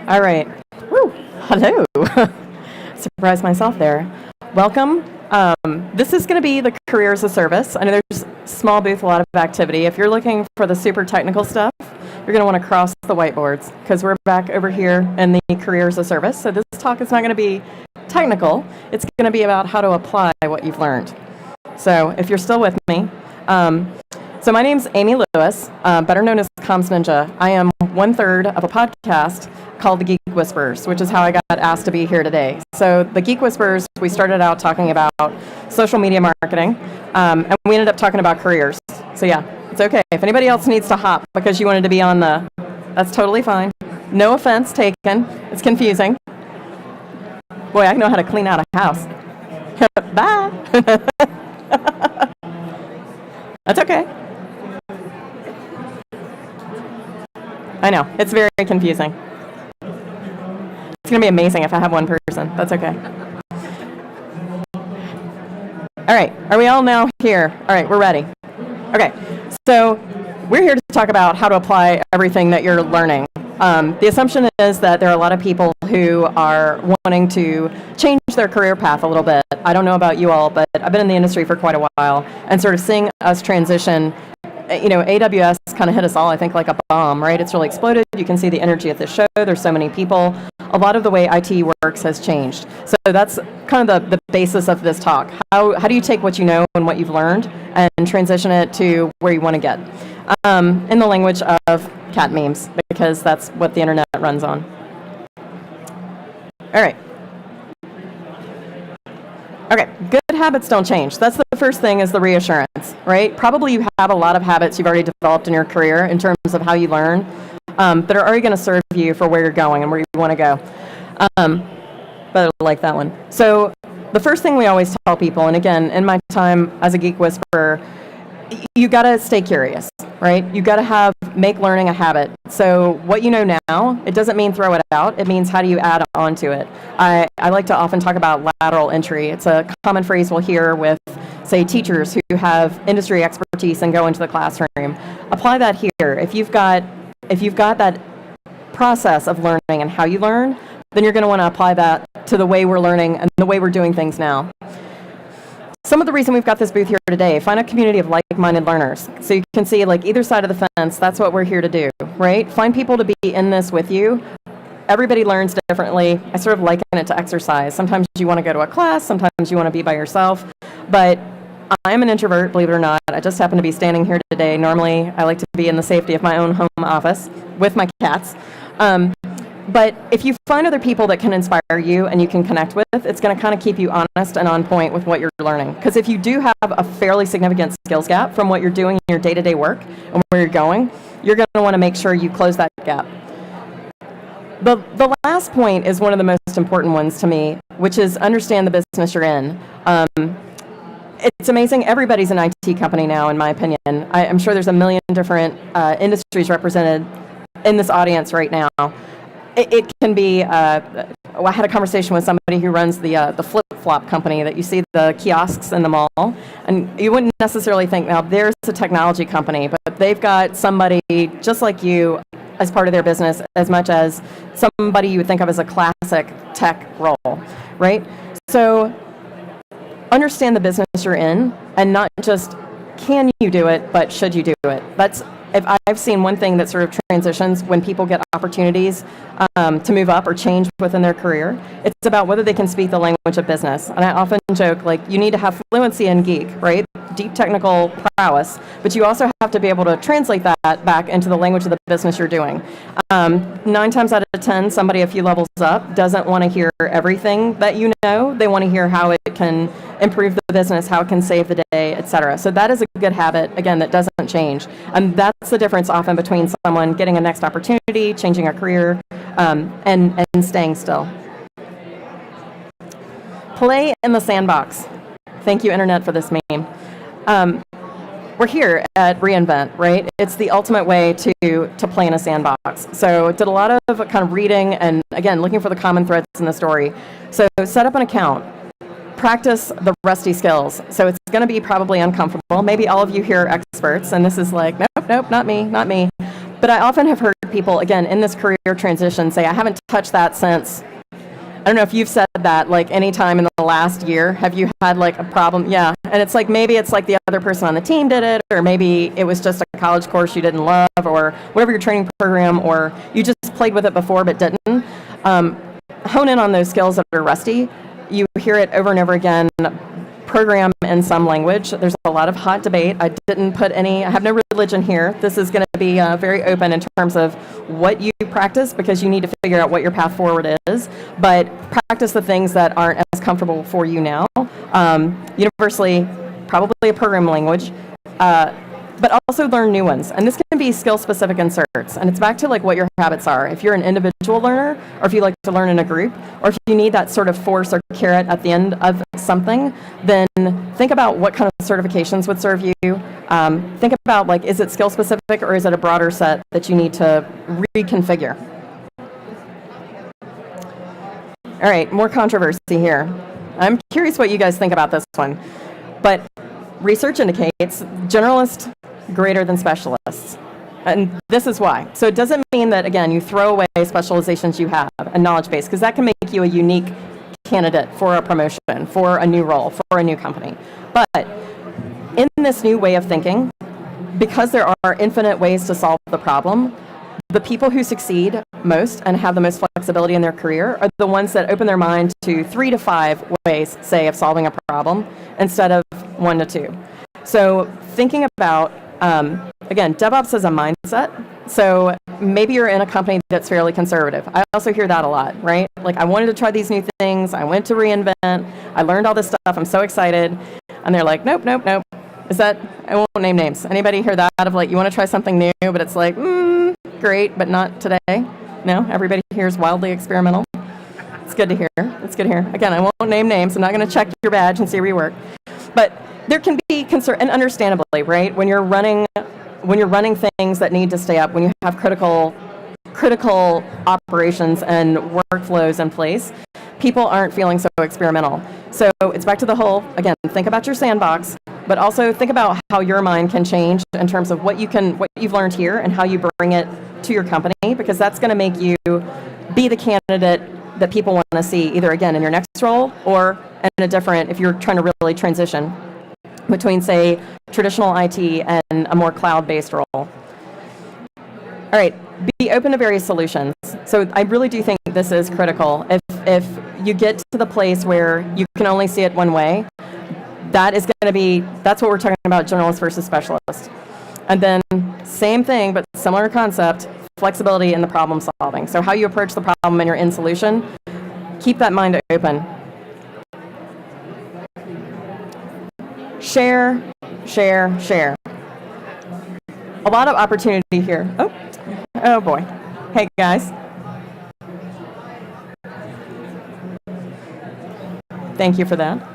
All right. Woo. Hello. Surprised myself there. Welcome. This is going to be the Career as a Service. I know there's a small booth, a lot of activity. If you're looking for the super technical stuff, you're going to want to cross the whiteboards because we're back over here in the Career as a Service. So this talk is not going to be technical. It's going to be about how to apply what you've learned. So if you're still with me, so my name's Amy Lewis, better known as Comms Ninja. I am 1/3 of a podcast called The Geek Whisperers, which is how I got asked to be here today. So The Geek Whisperers, we started out talking about social media marketing, and we ended up talking about careers. So yeah, it's okay. If anybody else needs to hop because you wanted to be on that's totally fine. No offense taken. It's confusing. Boy, I know how to clean out a house. Bye. That's okay. I know, it's very confusing. It's going to be amazing if I have one person. That's okay. All right, are we all now here? All right, we're ready. Okay, so we're here to talk about how to apply everything that you're learning. The assumption is that there are a lot of people who are wanting to change their career path a little bit. I don't know about you all, but I've been in the industry for quite a while, and sort of seeing us transition, AWS kind of hit us all, I think, like a bomb, right? It's really exploded. You can see the energy at this show. There's so many people. A lot of the way IT works has changed. So that's kind of the basis of this talk. How do you take what you know and what you've learned and transition it to where you want to get? In the language of cat memes, because that's what the internet runs on. All right. Okay, good habits don't change. That's the first thing, is the reassurance, right? Probably you have a lot of habits you've already developed in your career in terms of how you learn that are already going to serve you for where you're going and where you want to go. But I like that one. So the first thing we always tell people, and again, in my time as a Geek Whisperer, you got to stay curious, right? You got to make learning a habit. So what you know now, it doesn't mean throw it out. It means how do you add on to it. I like to often talk about lateral entry. It's a common phrase we'll hear with, say, teachers who have industry expertise and go into the classroom. Apply that here. If you've got that process of learning and how you learn, then you're going to want to apply that to the way we're learning and the way we're doing things now. Some of the reason we've got this booth here today, find a community of like-minded learners. So you can see, like, either side of the fence, that's what we're here to do, right? Find people to be in this with you. Everybody learns differently. I sort of liken it to exercise. Sometimes you want to go to a class, sometimes you want to be by yourself. But I'm an introvert, believe it or not. I just happen to be standing here today. Normally, I like to be in the safety of my own home office with my cats. But if you find other people that can inspire you and you can connect with, it's going to kind of keep you honest and on point with what you're learning. Because if you do have a fairly significant skills gap from what you're doing in your day-to-day work and where you're going to want to make sure you close that gap. The last point is one of the most important ones to me, which is understand the business you're in. It's amazing. Everybody's an IT company now, in my opinion. I'm sure there's a million different industries represented in this audience right now. It can be, I had a conversation with somebody who runs the flip-flop company that you see the kiosks in the mall, and you wouldn't necessarily think, now there's a technology company, but they've got somebody just like you as part of their business as much as somebody you would think of as a classic tech role, right? So understand the business you're in and not just can you do it, but should you do it. If I've seen one thing that sort of transitions when people get opportunities to move up or change within their career, it's about whether they can speak the language of business. And I often joke, like, you need to have fluency in geek, right? Deep technical prowess, but you also have to be able to translate that back into the language of the business you're doing. 9 times out of 10, somebody a few levels up doesn't want to hear everything that you know. They want to hear how it can improve the business, how it can save the day, et cetera. So that is a good habit, again, that doesn't change. And that's the difference often between someone getting a next opportunity, changing a career, and staying still. Play in the sandbox. Thank you, Internet, for this meme. We're here at reInvent, right? It's the ultimate way to play in a sandbox. So did a lot of kind of reading and, again, looking for the common threads in the story. So set up an account. Practice the rusty skills. So it's going to be probably uncomfortable. Maybe all of you here are experts, and this is like, nope, not me. But I often have heard people, again, in this career transition say, I haven't touched that since, I don't know if you've said that, like any time in the last year, have you had like a problem? Yeah. And it's like, maybe it's like the other person on the team did it, or maybe it was just a college course you didn't love, or whatever your training program, or you just played with it before but didn't. Hone in on those skills that are rusty. You hear it over and over again. Program in some language. There's a lot of hot debate. I have no religion here. This is going to be very open in terms of what you practice, because you need to figure out what your path forward is, but practice the things that aren't as comfortable for you now. Universally, probably a program language, but also learn new ones. And this can be skill-specific inserts. And it's back to like what your habits are. If you're an individual learner, or if you like to learn in a group, or if you need that sort of force or carrot at the end of something, then think about what kind of certifications would serve you. Think about, like, is it skill-specific, or is it a broader set that you need to reconfigure? All right, more controversy here. I'm curious what you guys think about this one. But research indicates generalists greater than specialists. And this is why. So it doesn't mean that, again, you throw away specializations you have, a knowledge base, because that can make you a unique candidate for a promotion, for a new role, for a new company. But in this new way of thinking, because there are infinite ways to solve the problem, the people who succeed most and have the most flexibility in their career are the ones that open their mind to 3 to 5 ways, say, of solving a problem instead of 1 to 2. So thinking about, again, DevOps is a mindset. So maybe you're in a company that's fairly conservative. I also hear that a lot, right? Like, I wanted to try these new things. I went to reInvent. I learned all this stuff. I'm so excited. And they're like, nope, nope, nope. I won't name names. Anybody hear that of like, you want to try something new, but it's like, great, but not today? No? Everybody here is wildly experimental? It's good to hear. It's good to hear. Again, I won't name names. I'm not going to check your badge and see where you work. But there can be concern, and understandably, right? When you're running things that need to stay up, when you have critical operations and workflows in place, people aren't feeling so experimental. So it's back to the whole, again, think about your sandbox, but also think about how your mind can change in terms of what you've learned here and how you bring it to your company, because that's going to make you be the candidate that people want to see, either, again, in your next role or in a different, if you're trying to really transition between, say, traditional IT and a more cloud-based role. All right, be open to various solutions. So I really do think this is critical. If you get to the place where you can only see it one way, that's what we're talking about, generalist versus specialist. And then same thing, but similar concept, flexibility in the problem solving. So how you approach the problem and your end solution, keep that mind open. Share, share, share. A lot of opportunity here. Oh boy. Hey guys. Thank you for that.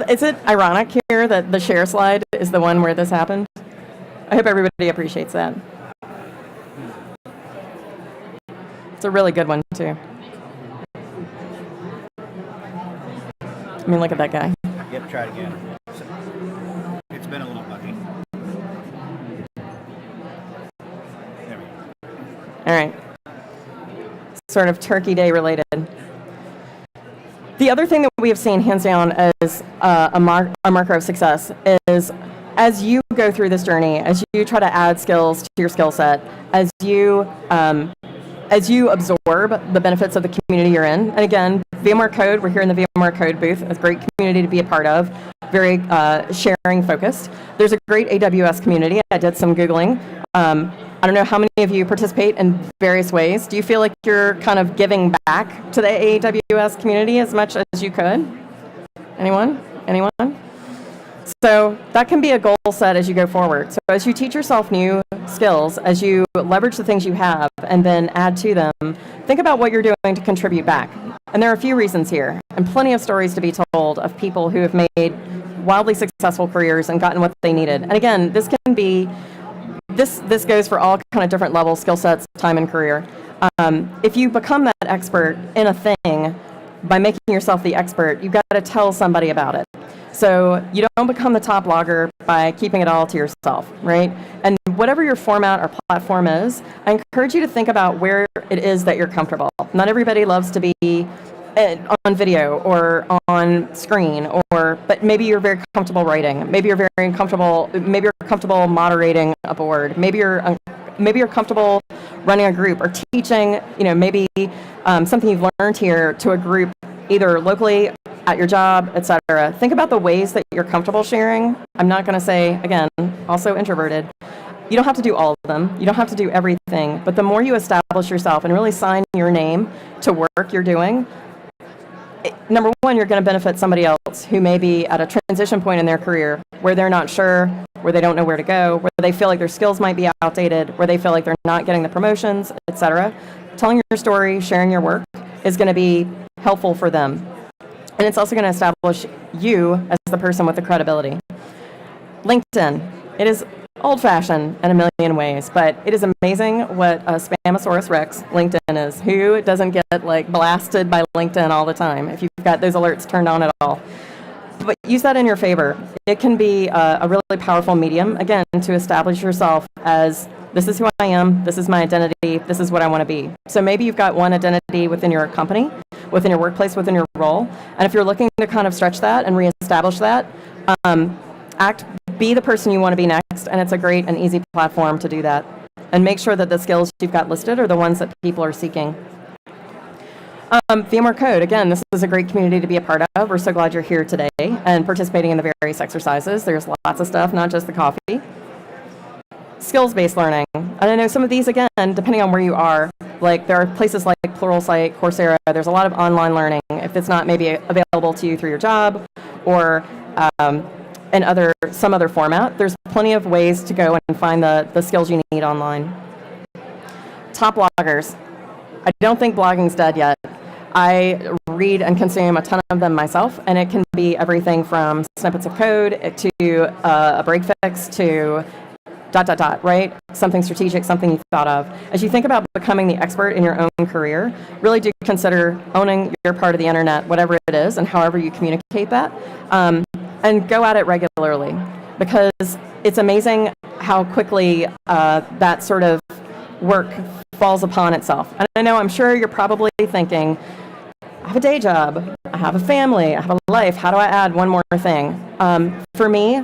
Is it ironic here that the share slide is the one where this happened? I hope everybody appreciates that. It's a really good one too. I mean, look at that guy. You have to try it again. It's been a little buggy. There we go. All right. Sort of Turkey Day related. The other thing that we have seen hands down as a marker of success is, as you go through this journey, as you try to add skills to your skill set, as you absorb the benefits of the community you're in, and again, VMware Code, we're here in the VMware Code booth, a great community to be a part of, very sharing focused. There's a great AWS community. I did some Googling. I don't know how many of you participate in various ways. Do you feel like you're kind of giving back to the AWS community as much as you could? Anyone? So that can be a goal set as you go forward. So as you teach yourself new skills, as you leverage the things you have and then add to them, think about what you're doing to contribute back. And there are a few reasons here, and plenty of stories to be told of people who have made wildly successful careers and gotten what they needed. And again, this goes for all kind of different levels, skill sets, time, and career. If you become that expert in a thing by making yourself the expert, you've got to tell somebody about it. So you don't become the top blogger by keeping it all to yourself, right? And whatever your format or platform is, I encourage you to think about where it is that you're comfortable. Not everybody loves to be on video or on screen, but maybe you're very comfortable writing. Maybe you're comfortable moderating a board. Maybe you're comfortable running a group or teaching, maybe something you've learned here to a group either locally, at your job, etc. Think about the ways that you're comfortable sharing. I'm not going to say, again, also introverted. You don't have to do all of them. You don't have to do everything. But the more you establish yourself and really sign your name to work you're doing, number one, you're going to benefit somebody else who may be at a transition point in their career where they're not sure, where they don't know where to go, where they feel like their skills might be outdated, where they feel like they're not getting the promotions, etc. Telling your story, sharing your work is going to be helpful for them. And it's also going to establish you as the person with the credibility. LinkedIn. It is old-fashioned in a million ways, but it is amazing what a Spamosaurus Rex LinkedIn is. Who doesn't get blasted by LinkedIn all the time if you've got those alerts turned on at all? But use that in your favor. It can be a really powerful medium, again, to establish yourself as this is who I am, this is my identity, this is what I want to be. So maybe you've got one identity within your company, within your workplace, within your role. And if you're looking to kind of stretch that and reestablish that, be the person you want to be next, and it's a great and easy platform to do that. And make sure that the skills you've got listed are the ones that people are seeking. VMware Code, again, this is a great community to be a part of. We're so glad you're here today and participating in the various exercises. There's lots of stuff, not just the coffee. Skills-based learning. And I know some of these, again, depending on where you are, there are places like Pluralsight, Coursera, there's a lot of online learning. If it's not maybe available to you through your job or in some other format, there's plenty of ways to go and find the skills you need online. Top bloggers. I don't think blogging's dead yet. I read and consume a ton of them myself, and it can be everything from snippets of code to a break fix to ... right? Something strategic, something you thought of. As you think about becoming the expert in your own career, really do consider owning your part of the internet, whatever it is, and however you communicate that, and go at it regularly, because it's amazing how quickly that sort of work falls upon itself. And I know, I'm sure you're probably thinking, I have a day job, I have a family, I have a life, how do I add one more thing? For me,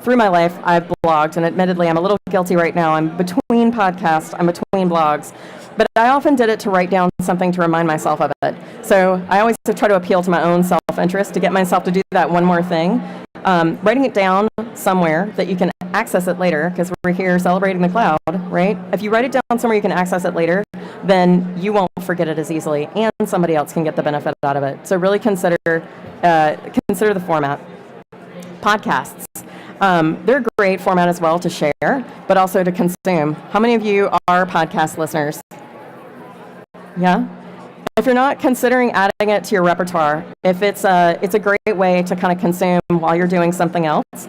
through my life, I've blogged, and admittedly, I'm a little guilty right now. I'm between podcasts, I'm between blogs, but I often did it to write down something to remind myself of it. So I always try to appeal to my own self-interest to get myself to do that one more thing. Writing it down somewhere that you can access it later, because we're here celebrating the cloud, right? If you write it down somewhere you can access it later, then you won't forget it as easily, and somebody else can get the benefit out of it. So really consider the format. Podcasts. They're a great format as well to share, but also to consume. How many of you are podcast listeners? Yeah? If you're not considering adding it to your repertoire, it's a great way to kind of consume while you're doing something else.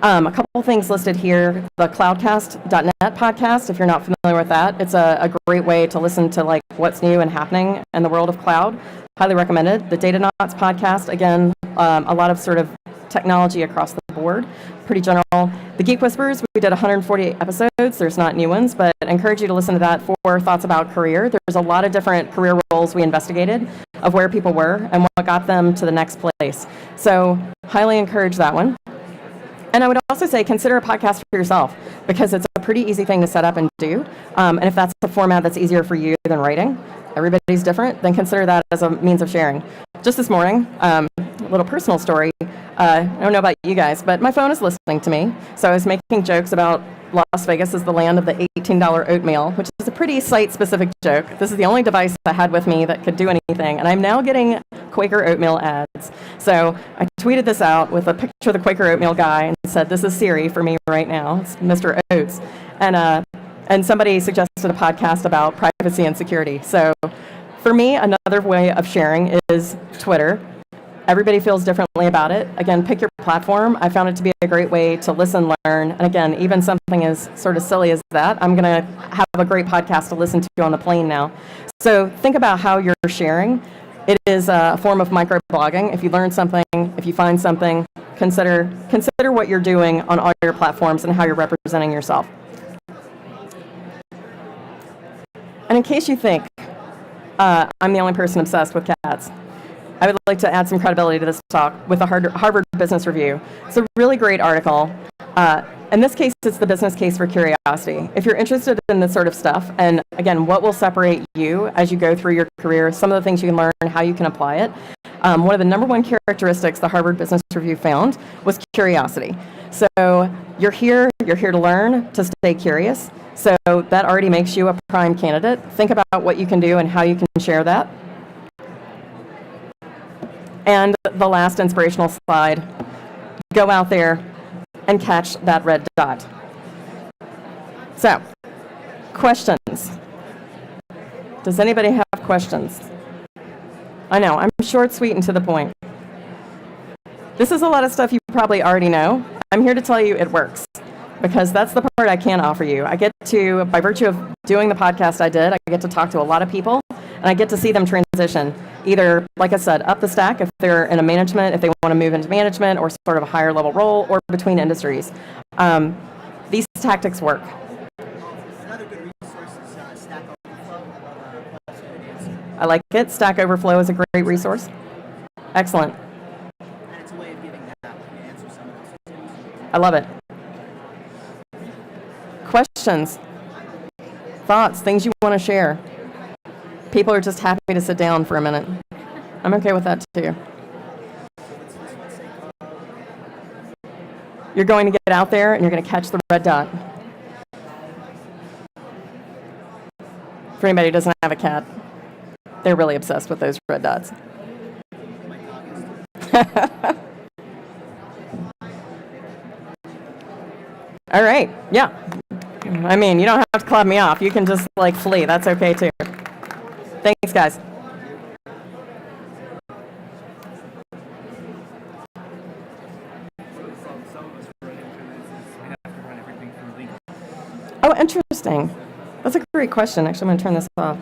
A couple things listed here. The cloudcast.net podcast, if you're not familiar with that, it's a great way to listen to what's new and happening in the world of cloud. Highly recommended. The Datanauts podcast, again, a lot of sort of technology across the board, pretty general. The Geek Whispers, we did 148 episodes. There's not new ones, but I encourage you to listen to that for thoughts about career. There's a lot of different career roles we investigated of where people were and what got them to the next place. So highly encourage that one. And I would also say consider a podcast for yourself, because it's a pretty easy thing to set up and do. And if that's a format that's easier for you than writing, everybody's different, then consider that as a means of sharing. Just this morning, a little personal story. I don't know about you guys, but my phone is listening to me. So I was making jokes about Las Vegas is the land of the $18 oatmeal, which is a pretty site-specific joke. This is the only device I had with me that could do anything, and I'm now getting Quaker oatmeal ads. So I tweeted this out with a picture of the Quaker oatmeal guy and said, "This is Siri for me right now. It's Mr. Oats." And somebody suggested a podcast about privacy and security. So for me, another way of sharing is Twitter. Everybody feels differently about it. Again, pick your platform. I found it to be a great way to listen, learn, and again, even something as sort of silly as that, I'm going to have a great podcast to listen to on the plane now. So think about how you're sharing. It is a form of microblogging. If you learn something, if you find something, consider what you're doing on all your platforms and how you're representing yourself. And in case you think I'm the only person obsessed with cats, I would like to add some credibility to this talk with the Harvard Business Review. It's a really great article. In this case, it's the business case for curiosity. If you're interested in this sort of stuff, and again, what will separate you as you go through your career, some of the things you can learn, how you can apply it, one of the number one characteristics the Harvard Business Review found was curiosity. So you're here to learn, to stay curious. So that already makes you a prime candidate. Think about what you can do and how you can share that. And the last inspirational slide, go out there and catch that red dot. So, questions. Does anybody have questions? I know, I'm short, sweet, and to the point. This is a lot of stuff you probably already know. I'm here to tell you it works, because that's the part I can offer you. I get to, by virtue of doing the podcast I did, I get to talk to a lot of people, and I get to see them transition, either, like I said, up the stack if they're in a management, if they want to move into management or sort of a higher level role, or between industries. These tactics work. Another good resource is Stack Overflow. Paul's good answer. I like it. Stack Overflow is a great resource. Excellent. And it's a way of giving that answer some of those things. I love it. Questions? Thoughts? Things you want to share? People are just happy to sit down for a minute. I'm okay with that too. You're going to get out there and you're going to catch the red dot. For anybody who doesn't have a cat, they're really obsessed with those red dots. All right, yeah. I mean, you don't have to clap me off. You can just like flee. That's okay too. Thanks, guys. Oh, interesting. That's a great question. Actually, I'm going to turn this off.